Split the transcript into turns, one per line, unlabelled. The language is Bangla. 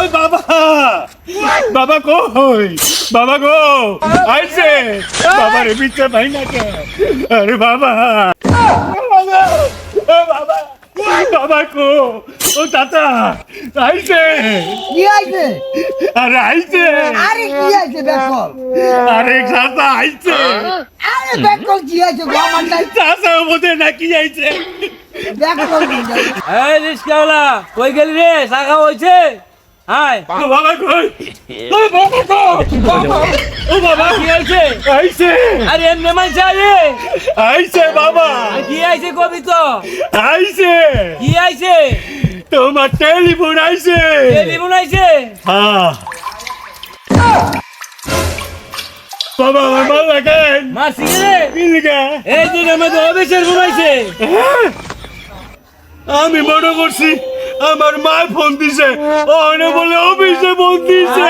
বাবা বাবা কই বাবা গো আইছে বাবা রে বিচ্ছে ভাই না কে আরে বাবা বাবা বাবা বাবা কো ও চাচা আইছে
কি আইছে?
আরে আইছে
আরে কি আইছে বেকল?
আরে চাচা আইছে
আরে বেকল কি আইছে গো আমার নাই
চাচা বোঝে না কি আইছে
বেকল কি আইছে?
এই রিস্কাওয়ালা কই গেলি রে শাখা হইছে হাই
বাবা কই ও বাবা কো ও বাবা
কি হইছে
আইছে
আরে এমনে মাইছে রে
আইছে বাবা
কি আইছে কবি তো
আইছে
কি আইছে
তোমার টেলিফোন আইছে
টেলিফোন আইছে
হ্যাঁ বাবা আমার মাল লাগান
মারছি রে
কিলিকা
এই দিন আমাদের অফিসের ফোন আইছে
আমি মনে করছি আমার মা ফোন দিছে ওনে বলে অফিসে ফোন দিছে